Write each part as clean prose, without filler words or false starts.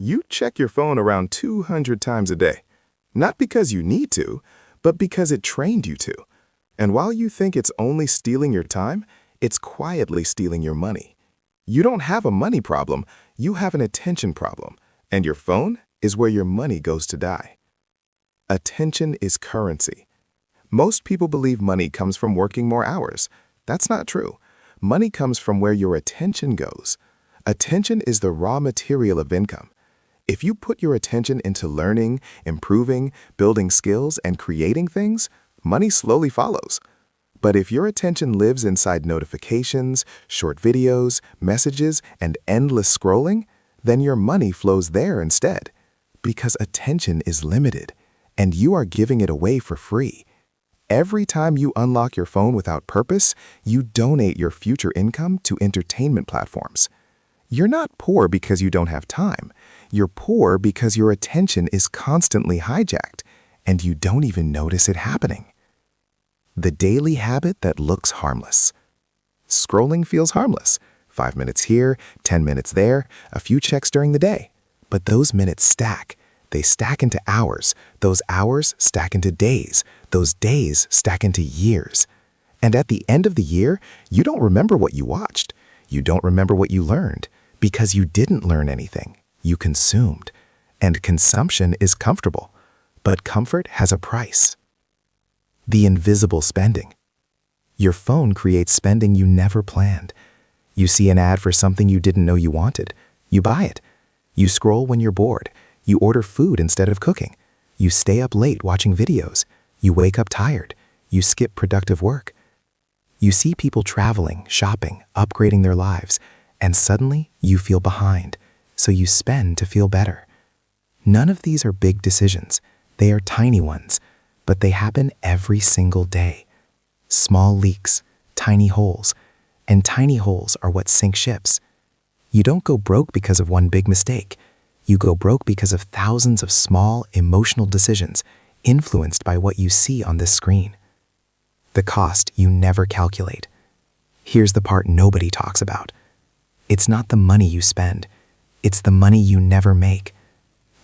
You check your phone around 200 times a day. Not because you need to, but because it trained you to. And while you think it's only stealing your time, it's quietly stealing your money. You don't have a money problem, you have an attention problem. And your phone is where your money goes to die. Attention is currency. Most people believe money comes from working more hours. That's not true. Money comes from where your attention goes. Attention is the raw material of income. If you put your attention into learning, improving, building skills, and creating things, money slowly follows. But if your attention lives inside notifications, short videos, messages, and endless scrolling, then your money flows there instead. Because attention is limited, and you are giving it away for free. Every time you unlock your phone without purpose, you donate your future income to entertainment platforms. You're not poor because you don't have time. You're poor because your attention is constantly hijacked, and you don't even notice it happening. The daily habit that looks harmless. Scrolling feels harmless. 5 minutes here, 10 minutes there, a few checks during the day. But those minutes stack. They stack into hours. Those hours stack into days. Those days stack into years. And at the end of the year, you don't remember what you watched. You don't remember what you learned, because you didn't learn anything. You consumed. And consumption is comfortable. But comfort has a price. The invisible spending. Your phone creates spending you never planned. You see an ad for something you didn't know you wanted. You buy it. You scroll when you're bored. You order food instead of cooking. You stay up late watching videos. You wake up tired. You skip productive work. You see people traveling, shopping, upgrading their lives, and suddenly you feel behind, so you spend to feel better. None of these are big decisions. They are tiny ones, but they happen every single day. Small leaks, tiny holes, and tiny holes are what sink ships. You don't go broke because of one big mistake. You go broke because of thousands of small, emotional decisions influenced by what you see on this screen. The cost you never calculate. Here's the part nobody talks about. It's not the money you spend. It's the money you never make.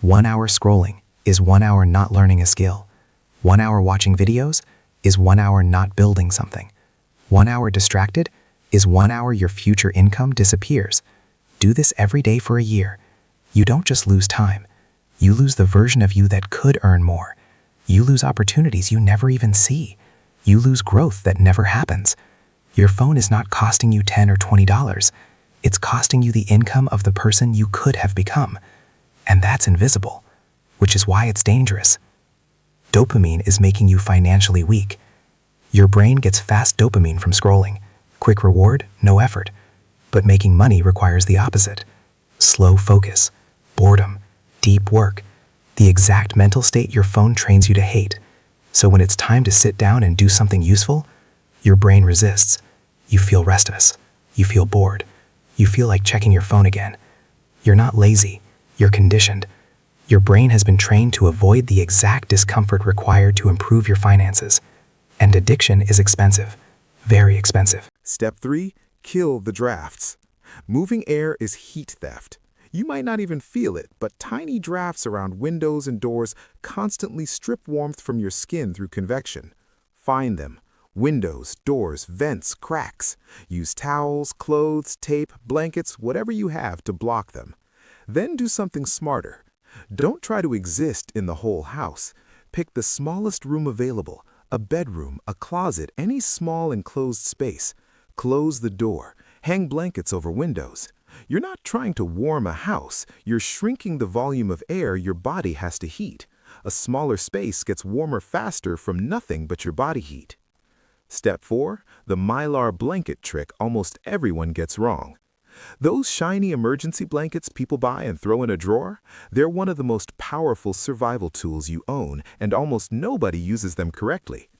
1 hour scrolling is 1 hour not learning a skill. 1 hour watching videos is 1 hour not building something. 1 hour distracted is 1 hour your future income disappears. Do this every day for a year. You don't just lose time. You lose the version of you that could earn more. You lose opportunities you never even see. You lose growth that never happens. Your phone is not costing you $10 or $20. It's costing you the income of the person you could have become. And that's invisible, which is why it's dangerous. Dopamine is making you financially weak. Your brain gets fast dopamine from scrolling. Quick reward, no effort. But making money requires the opposite. Slow focus, boredom, deep work, the exact mental state your phone trains you to hate. So when it's time to sit down and do something useful, your brain resists. You feel restless. You feel bored. You feel like checking your phone again. You're not lazy. You're conditioned. Your brain has been trained to avoid the exact discomfort required to improve your finances. And addiction is expensive. Very expensive. Step 3. Kill the drafts. Moving air is heat theft. You might not even feel it, but tiny drafts around windows and doors constantly strip warmth from your skin through convection. Find them. Windows, doors, vents, cracks. Use towels, clothes, tape, blankets, whatever you have to block them. Then do something smarter. Don't try to exist in the whole house. Pick the smallest room available, a bedroom, a closet, any small enclosed space. Close the door. Hang blankets over windows. You're not trying to warm a house. You're shrinking the volume of air your body has to heat. A smaller space gets warmer faster from nothing but your body heat. Step 4. The Mylar blanket trick almost everyone gets wrong. Those shiny emergency blankets people buy and throw in a drawer, they're one of the most powerful survival tools you own, and almost nobody uses them correctly.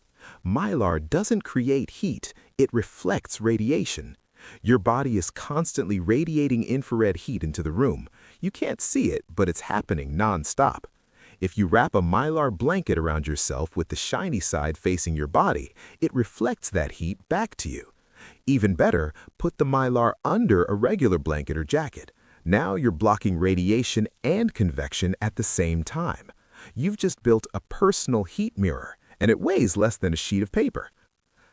Mylar doesn't create heat, it reflects radiation. Your body is constantly radiating infrared heat into the room. You can't see it, but it's happening non-stop. If you wrap a Mylar blanket around yourself with the shiny side facing your body, it reflects that heat back to you. Even better, put the Mylar under a regular blanket or jacket. Now you're blocking radiation and convection at the same time. You've just built a personal heat mirror, and it weighs less than a sheet of paper.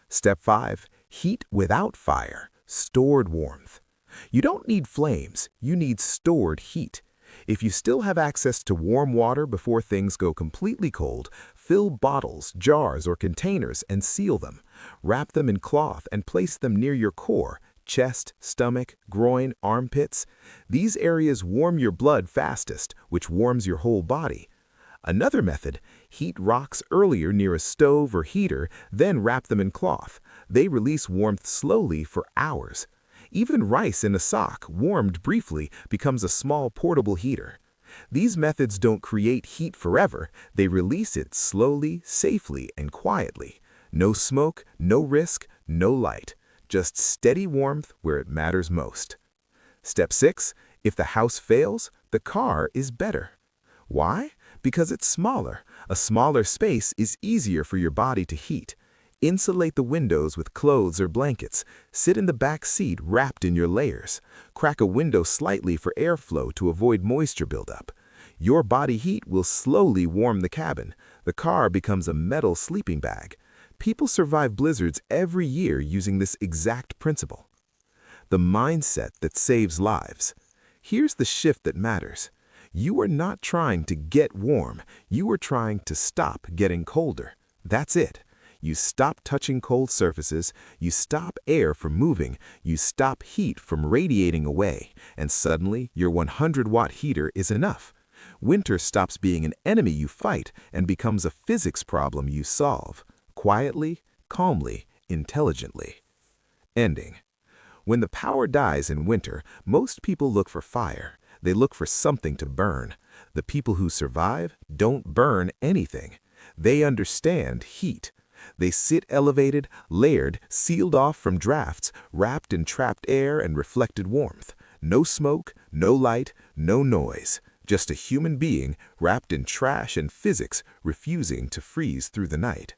Step 5. Heat without fire, stored warmth. You don't need flames, you need stored heat. If you still have access to warm water before things go completely cold, fill bottles, jars, or containers and seal them. Wrap them in cloth and place them near your core, chest, stomach, groin, armpits. These areas warm your blood fastest, which warms your whole body. Another method, heat rocks earlier near a stove or heater, then wrap them in cloth. They release warmth slowly for hours. Even rice in a sock, warmed briefly, becomes a small portable heater. These methods don't create heat forever, they release it slowly, safely, and quietly. No smoke, no risk, no light. Just steady warmth where it matters most. Step 6. If the house fails, the car is better. Why? Because it's smaller. A smaller space is easier for your body to heat. Insulate the windows with clothes or blankets. Sit in the back seat wrapped in your layers. Crack a window slightly for airflow to avoid moisture buildup. Your body heat will slowly warm the cabin. The car becomes a metal sleeping bag. People survive blizzards every year using this exact principle. The mindset that saves lives. Here's the shift that matters. You are not trying to get warm. You are trying to stop getting colder. That's it. You stop touching cold surfaces, you stop air from moving, you stop heat from radiating away, and suddenly your 100-watt heater is enough. Winter stops being an enemy you fight and becomes a physics problem you solve. Quietly, calmly, intelligently. Ending. When the power dies in winter, most people look for fire. They look for something to burn. The people who survive don't burn anything. They understand heat. They sit elevated, layered, sealed off from drafts, wrapped in trapped air and reflected warmth. No smoke, no light, no noise. Just a human being wrapped in trash and physics, refusing to freeze through the night.